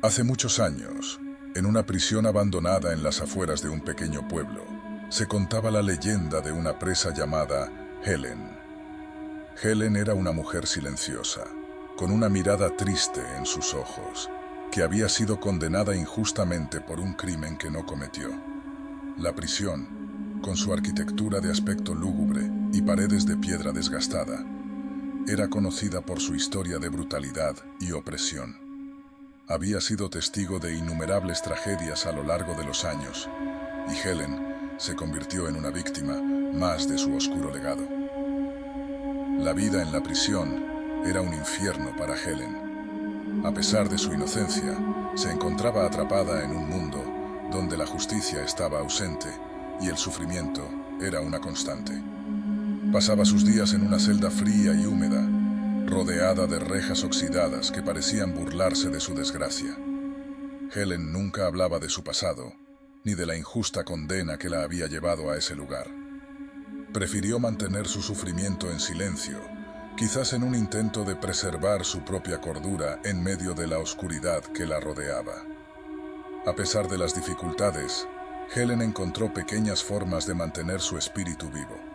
Hace muchos años, en una prisión abandonada en las afueras de un pequeño pueblo, se contaba la leyenda de una presa llamada Helen. Helen era una mujer silenciosa, con una mirada triste en sus ojos, que había sido condenada injustamente por un crimen que no cometió. La prisión, con su arquitectura de aspecto lúgubre y paredes de piedra desgastada, era conocida por su historia de brutalidad y opresión. Había sido testigo de innumerables tragedias a lo largo de los años, y Helen se convirtió en una víctima más de su oscuro legado. La vida en la prisión era un infierno para Helen. A pesar de su inocencia, se encontraba atrapada en un mundo donde la justicia estaba ausente y el sufrimiento era una constante. Pasaba sus días en una celda fría y húmeda, rodeada de rejas oxidadas que parecían burlarse de su desgracia. Helen nunca hablaba de su pasado, ni de la injusta condena que la había llevado a ese lugar. Prefirió mantener su sufrimiento en silencio, quizás en un intento de preservar su propia cordura en medio de la oscuridad que la rodeaba. A pesar de las dificultades, Helen encontró pequeñas formas de mantener su espíritu vivo.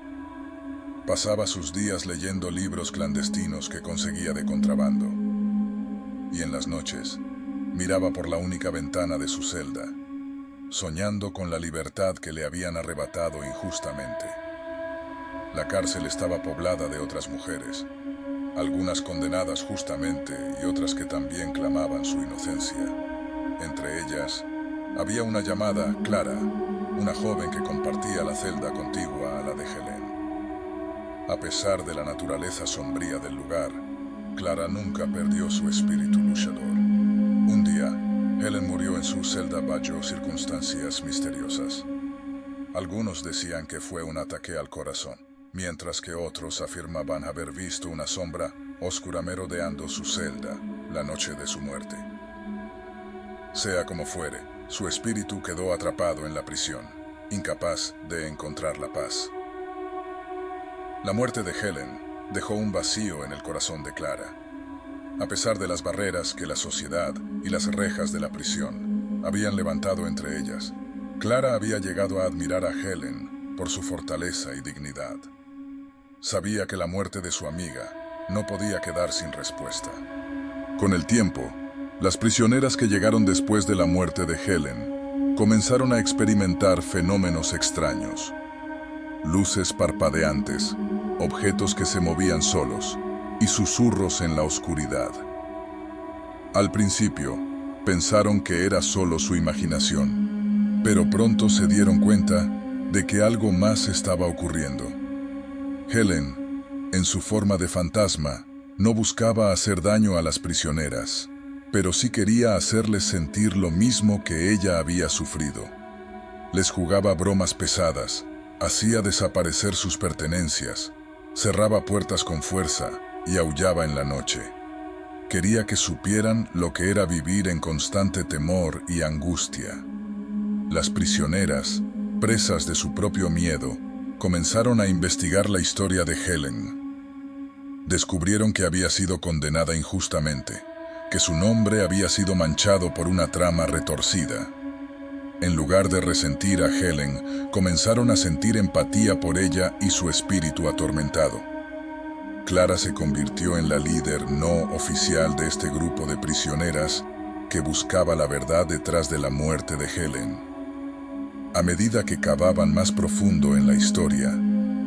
Pasaba sus días leyendo libros clandestinos que conseguía de contrabando. Y en las noches, miraba por la única ventana de su celda, soñando con la libertad que le habían arrebatado injustamente. La cárcel estaba poblada de otras mujeres, algunas condenadas justamente y otras que también clamaban su inocencia. Entre ellas, había una llamada Clara, una joven que compartía la celda contigua a la de Helen. A pesar de la naturaleza sombría del lugar, Clara nunca perdió su espíritu luchador. Un día, Helen murió en su celda bajo circunstancias misteriosas. Algunos decían que fue un ataque al corazón, mientras que otros afirmaban haber visto una sombra oscura merodeando su celda la noche de su muerte. Sea como fuere, su espíritu quedó atrapado en la prisión, incapaz de encontrar la paz. La muerte de Helen dejó un vacío en el corazón de Clara. A pesar de las barreras que la sociedad y las rejas de la prisión habían levantado entre ellas, Clara había llegado a admirar a Helen por su fortaleza y dignidad. Sabía que la muerte de su amiga no podía quedar sin respuesta. Con el tiempo, las prisioneras que llegaron después de la muerte de Helen comenzaron a experimentar fenómenos extraños. Luces parpadeantes, objetos que se movían solos y susurros en la oscuridad. Al principio, pensaron que era solo su imaginación, pero pronto se dieron cuenta de que algo más estaba ocurriendo. Helen, en su forma de fantasma, no buscaba hacer daño a las prisioneras, pero sí quería hacerles sentir lo mismo que ella había sufrido. Les jugaba bromas pesadas, hacía desaparecer sus pertenencias, cerraba puertas con fuerza y aullaba en la noche. Quería que supieran lo que era vivir en constante temor y angustia. Las prisioneras, presas de su propio miedo, comenzaron a investigar la historia de Helen. Descubrieron que había sido condenada injustamente, que su nombre había sido manchado por una trama retorcida. En lugar de resentir a Helen, comenzaron a sentir empatía por ella y su espíritu atormentado. Clara se convirtió en la líder no oficial de este grupo de prisioneras que buscaba la verdad detrás de la muerte de Helen. A medida que cavaban más profundo en la historia,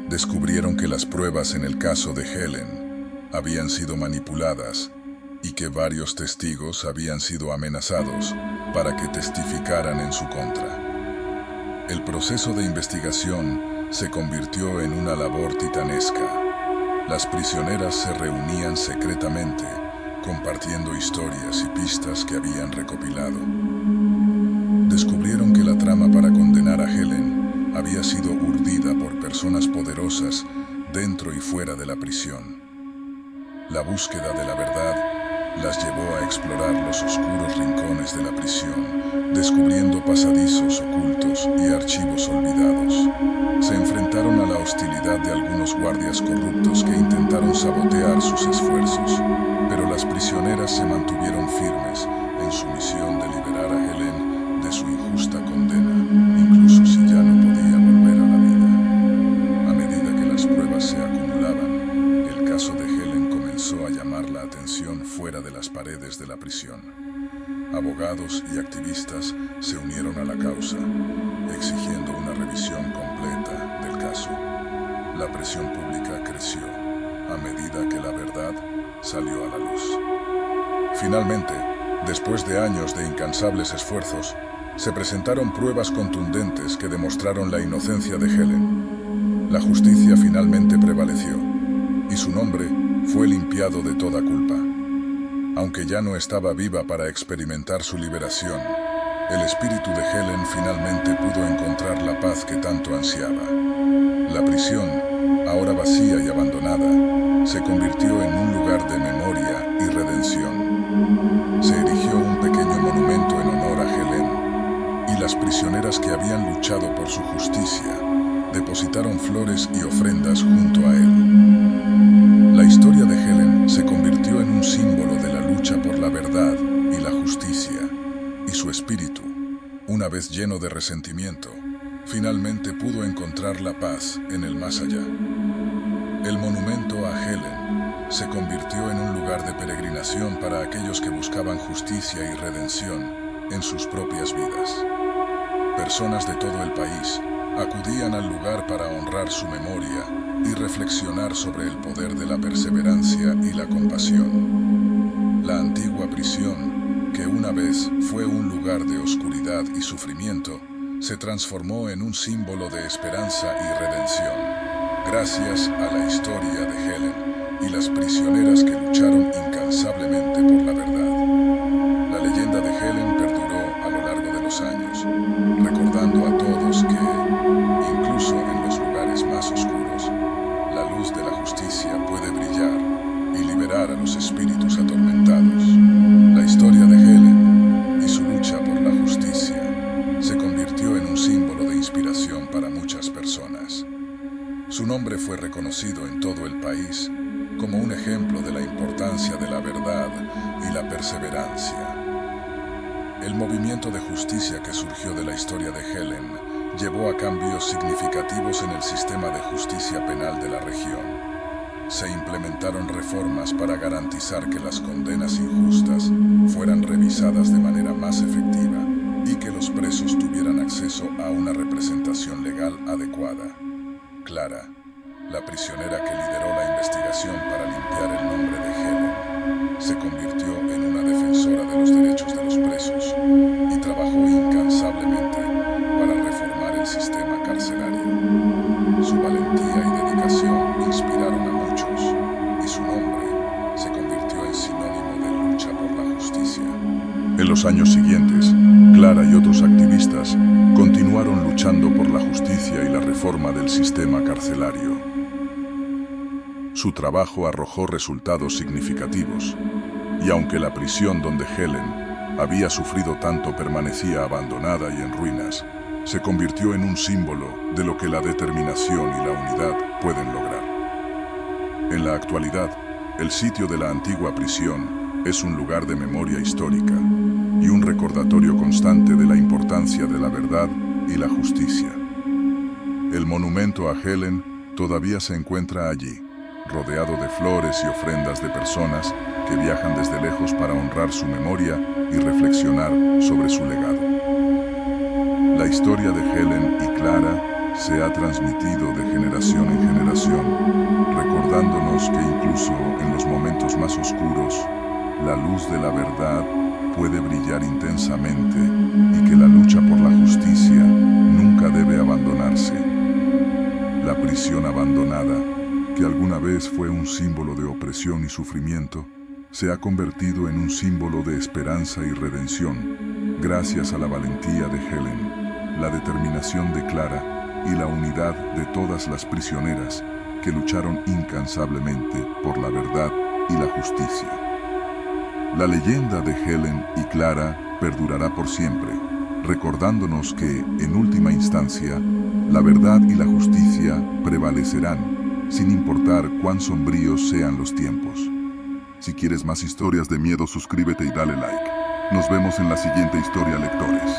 descubrieron que las pruebas en el caso de Helen habían sido manipuladas y que varios testigos habían sido amenazados para que testificaran en su contra. El proceso de investigación se convirtió en una labor titanesca. Las prisioneras se reunían secretamente, compartiendo historias y pistas que habían recopilado. Descubrieron que la trama para condenar a Helen había sido urdida por personas poderosas dentro y fuera de la prisión. La búsqueda de la verdad las llevó a explorar los oscuros rincones de la prisión, descubriendo pasadizos ocultos y archivos olvidados. Se enfrentaron a la hostilidad de algunos guardias corruptos que intentaron sabotear sus esfuerzos, pero las prisioneras se mantuvieron firmes en su misión abogados y activistas se unieron a la causa, exigiendo una revisión completa del caso. La presión pública creció a medida que la verdad salió a la luz. Finalmente, después de años de incansables esfuerzos, se presentaron pruebas contundentes que demostraron la inocencia de Helen. La justicia finalmente prevaleció, y su nombre fue limpiado de toda culpa. Aunque ya no estaba viva para experimentar su liberación, el espíritu de Helen finalmente pudo encontrar la paz que tanto ansiaba. La prisión, ahora vacía y abandonada, se convirtió en un lugar de memoria y redención. Se erigió un pequeño monumento en honor a Helen, y las prisioneras que habían luchado por su justicia depositaron flores y ofrendas junto a él. La historia de Helen se convirtió en un símbolo de la lucha por la verdad y la justicia, y su espíritu, una vez lleno de resentimiento, finalmente pudo encontrar la paz en el más allá. El monumento a Helen se convirtió en un lugar de peregrinación para aquellos que buscaban justicia y redención en sus propias vidas. Personas de todo el país acudían al lugar para honrar su memoria y reflexionar sobre el poder de la perseverancia y la compasión. La antigua prisión, que una vez fue un lugar de oscuridad y sufrimiento, se transformó en un símbolo de esperanza y redención, gracias a la historia de Helen y las prisioneras que lucharon incansablemente por la verdad. La leyenda de Helen perduró a lo largo de los años, recordando a todos que, incluso en los lugares más oscuros, la luz de la justicia puede brillar y liberar a los espíritus atormentados. La historia de Helen y su lucha por la justicia se convirtió en un símbolo de inspiración para muchas personas. Su nombre fue reconocido en todo el país como un ejemplo de la importancia de la verdad y la perseverancia. El movimiento de justicia que surgió de la historia de Helen llevó a cambios significativos en el sistema de justicia penal de la región. Se implementaron reformas para garantizar que las condenas injustas fueran revisadas de manera más efectiva y que los presos tuvieran acceso a una representación legal adecuada. Clara, la prisionera que lideró la investigación para limpiar el nombre de Helen, se convirtió en una defensora de los derechos de los presos y trabajó incansablemente para reformar el sistema carcelario. Su valentía y dedicación inspiraron a muchos, y su nombre se convirtió en sinónimo de lucha por la justicia. En los años siguientes, Clara y otros activistas continuaron luchando por la justicia y la reforma del sistema carcelario. Su trabajo arrojó resultados significativos, y aunque la prisión donde Helen había sufrido tanto permanecía abandonada y en ruinas, se convirtió en un símbolo de lo que la determinación y la unidad pueden lograr. En la actualidad, el sitio de la antigua prisión es un lugar de memoria histórica y un recordatorio constante de la importancia de la verdad y la justicia. El monumento a Helen todavía se encuentra allí, rodeado de flores y ofrendas de personas que viajan desde lejos para honrar su memoria y reflexionar sobre su legado. La historia de Helen y Clara se ha transmitido de generación en generación, recordándonos que incluso en los momentos más oscuros, la luz de la verdad puede brillar intensamente y que la lucha por la justicia nunca debe abandonarse. La prisión abandonada, que alguna vez fue un símbolo de opresión y sufrimiento, se ha convertido en un símbolo de esperanza y redención, gracias a la valentía de Helen, la determinación de Clara y la unidad de todas las prisioneras que lucharon incansablemente por la verdad y la justicia. La leyenda de Helen y Clara perdurará por siempre, recordándonos que, en última instancia, la verdad y la justicia prevalecerán, sin importar cuán sombríos sean los tiempos. Si quieres más historias de miedo, suscríbete y dale like. Nos vemos en la siguiente historia, lectores.